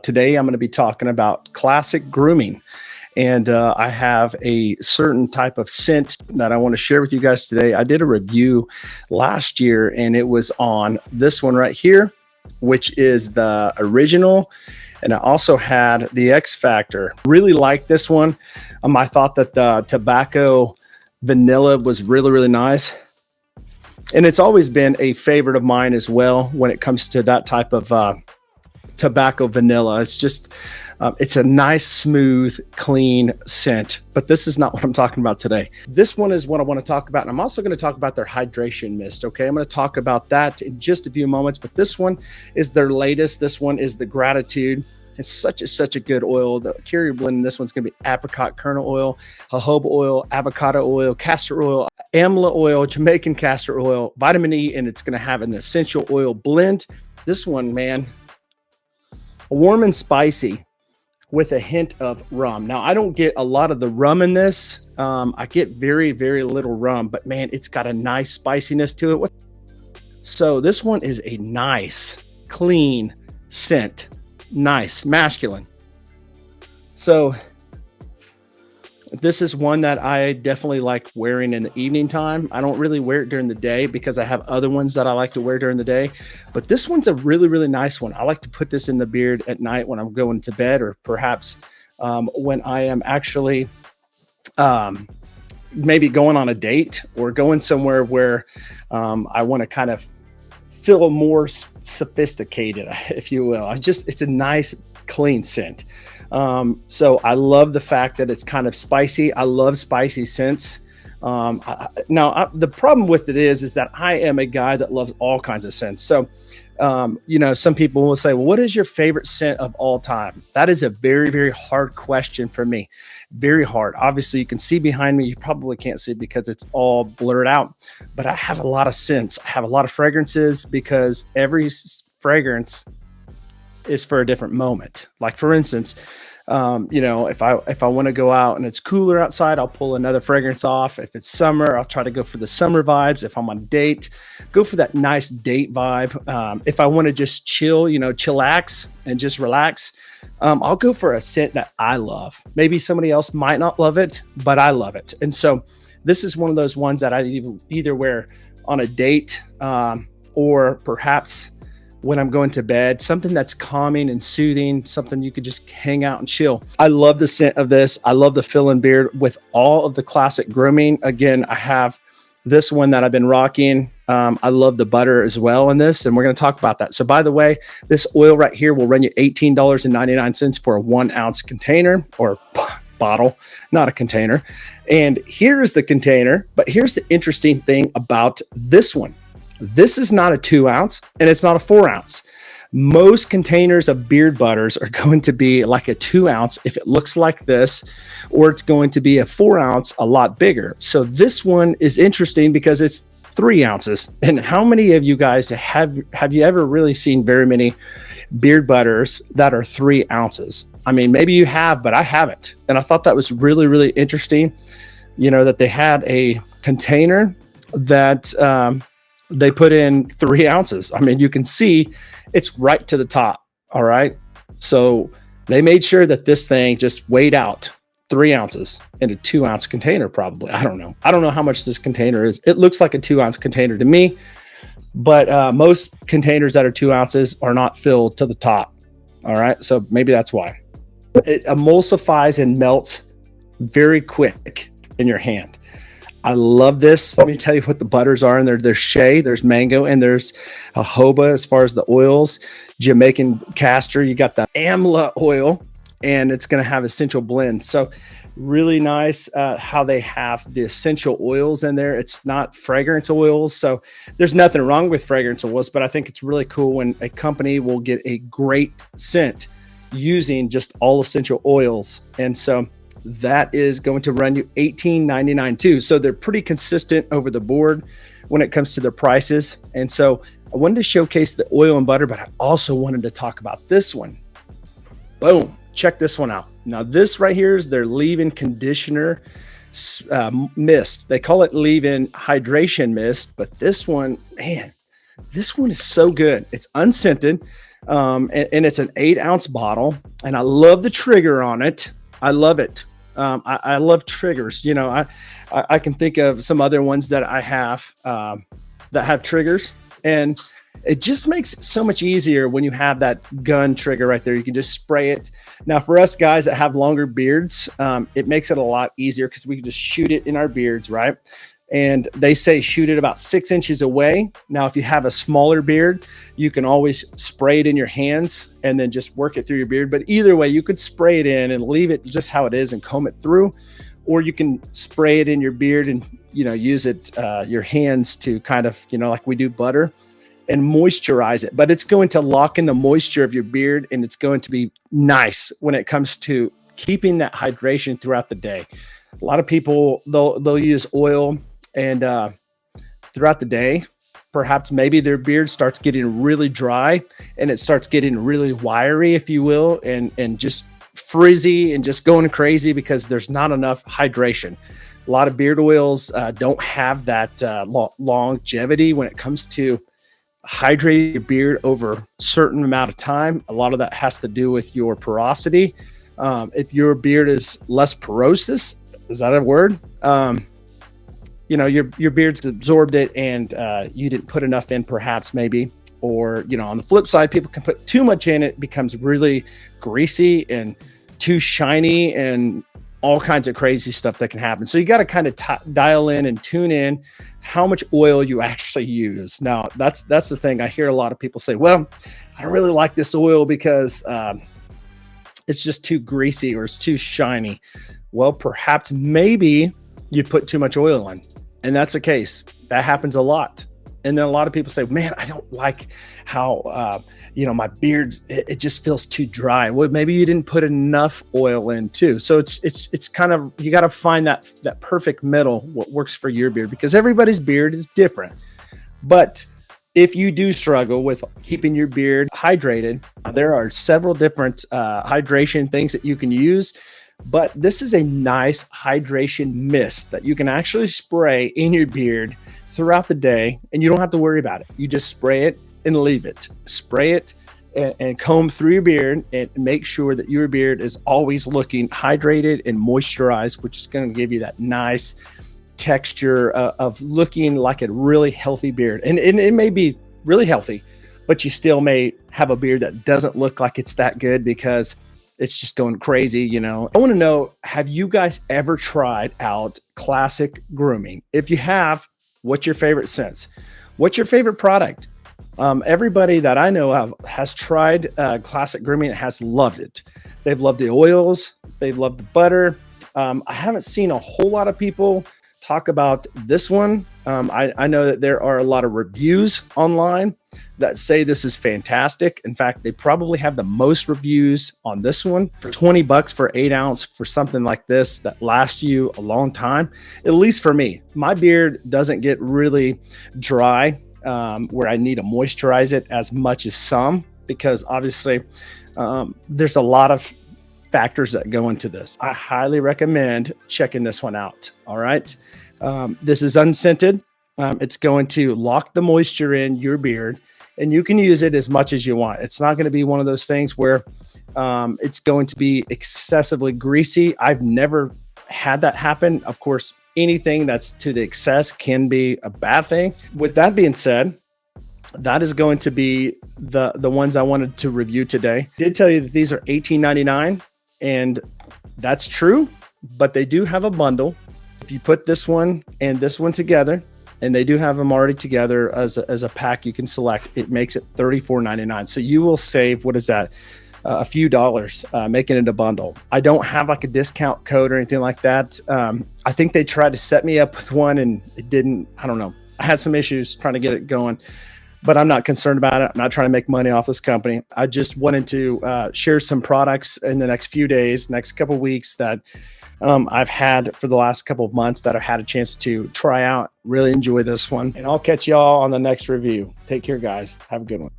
Today, I'm going to be talking about classic grooming. And I have a certain type of scent that I want to share with you guys today. I did a review last year, and it was on this one right here, which is the original. And I also had the X Factor. Really liked this one. I thought that the tobacco vanilla was really, really nice. And it's always been a favorite of mine as well when it comes to that type of tobacco vanilla. It's just, it's a nice, smooth, clean scent. But this is not what I'm talking about today. This one is what I want to talk about. And I'm also going to talk about their hydration mist. Okay, I'm going to talk about that in just a few moments. But this one is their latest. This one is the Gratitude. It's such a good oil. The carrier blend in this one's going to be apricot kernel oil, jojoba oil, avocado oil, castor oil, amla oil, Jamaican castor oil, vitamin E, and it's going to have an essential oil blend. This one, man, warm and spicy with a hint of rum. Now, I don't get a lot of the rum in this. I get very, very little rum, but man, it's got a nice spiciness to it. So this one is a nice, clean scent. Nice, masculine. So this is one that I definitely like wearing in the evening time. I don't really wear it during the day because I have other ones that I like to wear during the day. But this one's a really, really nice one. I like to put this in the beard at night when I'm going to bed, or perhaps when I am actually maybe going on a date or going somewhere where I want to kind of feel more sophisticated, if you will. It's a nice, clean scent. So I love the fact that it's kind of spicy. I love spicy scents. The problem with it is that I am a guy that loves all kinds of scents. So, some people will say, well, what is your favorite scent of all time? That is a very, very hard question for me. Very hard. Obviously, you can see behind me. You probably can't see because it's all blurred out. But I have a lot of scents. I have a lot of fragrances because every fragrance is for a different moment. Like, for instance, if I want to go out and it's cooler outside, I'll pull another fragrance off. If it's summer, I'll try to go for the summer vibes. If I'm on a date, go for that nice date vibe. If I want to just chillax and just relax, I'll go for a scent that I love. Maybe somebody else might not love it, but I love it. And so this is one of those ones that I either wear on a date or perhaps when I'm going to bed, something that's calming and soothing, something you could just hang out and chill. I love the scent of this. I love the fill-in beard with all of the classic grooming. Again, I have this one that I've been rocking. I love the butter as well in this, and we're going to talk about that. So by the way, this oil right here will run you $18.99 for a 1 ounce container or bottle, not a container. And here's the container, but here's the interesting thing about this one. This is not a 2 ounce and it's not a 4 ounce. Most containers of beard butters are going to be like a 2 ounce if it looks like this, or it's going to be a 4 ounce, a lot bigger. So this one is interesting because it's 3 ounces. And how many of you guys have you ever really seen very many beard butters that are 3 ounces? I mean, maybe you have, but I haven't. And I thought that was really, really interesting, that they had a container that, they put in 3 ounces. I mean, you can see it's right to the top. All right. So they made sure that this thing just weighed out 3 ounces in a 2 ounce container, probably. I don't know. I don't know how much this container is. It looks like a 2 ounce container to me, but most containers that are 2 ounces are not filled to the top. All right. So maybe that's why. It emulsifies and melts very quick in your hand. I love this. Let me tell you what the butters are in there. There's shea, there's mango, and there's jojoba as far as the oils. Jamaican castor, you got the amla oil, and it's going to have essential blends. So really nice how they have the essential oils in there. It's not fragrance oils. So there's nothing wrong with fragrance oils, but I think it's really cool when a company will get a great scent using just all essential oils. And so that is going to run you $18.99 too. So they're pretty consistent over the board when it comes to their prices. And so I wanted to showcase the oil and butter, but I also wanted to talk about this one. Boom. Check this one out. Now this right here is their leave-in conditioner mist. They call it leave-in hydration mist, but this one, man, this one is so good. It's unscented. And it's an 8-ounce bottle, and I love the trigger on it. I love it. I love triggers. You know, I can think of some other ones that I have that have triggers, and it just makes it so much easier when you have that gun trigger right there. You can just spray it. Now, for us guys that have longer beards, it makes it a lot easier because we can just shoot it in our beards, right? And they say shoot it about 6 inches away. Now, if you have a smaller beard, you can always spray it in your hands and then just work it through your beard. But either way, you could spray it in and leave it just how it is and comb it through, or you can spray it in your beard and, you know, use it, your hands to kind of, you know, like we do butter, and moisturize it. But it's going to lock in the moisture of your beard, and it's going to be nice when it comes to keeping that hydration throughout the day. A lot of people, they'll use oil, and throughout the day, perhaps maybe their beard starts getting really dry and it starts getting really wiry, if you will, and just frizzy and just going crazy because there's not enough hydration. A lot of beard oils don't have that longevity when it comes to hydrating your beard over a certain amount of time. A lot of that has to do with your porosity. If your beard is less porous, is that a word? You know, your beard's absorbed it, and you didn't put enough in, perhaps, maybe. Or, you know, on the flip side, people can put too much in, it becomes really greasy and too shiny and all kinds of crazy stuff that can happen. So you got to kind of dial in and tune in how much oil you actually use. Now, that's the thing. I hear a lot of people say, well, I don't really like this oil because it's just too greasy or it's too shiny. Well, perhaps maybe you put too much oil in, and that's the case. That happens a lot. And then a lot of people say, man, I don't like how, you know, my beard, it just feels too dry. Well, maybe you didn't put enough oil in too. So it's kind of, you got to find that perfect middle, what works for your beard, because everybody's beard is different. But if you do struggle with keeping your beard hydrated, there are several different hydration things that you can use. But this is a nice hydration mist that you can actually spray in your beard throughout the day, and you don't have to worry about it. You just spray it and leave it. Spray it and comb through your beard and make sure that your beard is always looking hydrated and moisturized, which is going to give you that nice texture of looking like a really healthy beard. And it may be really healthy, but you still may have a beard that doesn't look like it's that good because it's just going crazy, you know. I want to know, have you guys ever tried out Classic Grooming? If you have, what's your favorite scents? What's your favorite product? Everybody that I know of has tried Classic Grooming and has loved it. They've loved the oils. They've loved the butter. I haven't seen a whole lot of people talk about this one. I know that there are a lot of reviews online that say this is fantastic. In fact, they probably have the most reviews on this one. For $20 for 8 ounce for something like this that lasts you a long time, at least for me. My beard doesn't get really dry where I need to moisturize it as much as some, because obviously there's a lot of factors that go into this. I highly recommend checking this one out. All right. This is unscented. It's going to lock the moisture in your beard, and you can use it as much as you want. It's not going to be one of those things where it's going to be excessively greasy. I've never had that happen. Of course, anything that's to the excess can be a bad thing. With that being said, that is going to be the ones I wanted to review today. I did tell you that these are $18.99, and that's true, but they do have a bundle. If you put this one and this one together, and they do have them already together as a pack you can select, it makes it $34.99. So you will save, what is that? A few dollars making it a bundle. I don't have like a discount code or anything like that. I think they tried to set me up with one and it didn't. I don't know. I had some issues trying to get it going, but I'm not concerned about it. I'm not trying to make money off this company. I just wanted to share some products in the next few days, next couple of weeks that I've had for the last couple of months that I've had a chance to try out. Really enjoy this one. And I'll catch y'all on the next review. Take care, guys. Have a good one.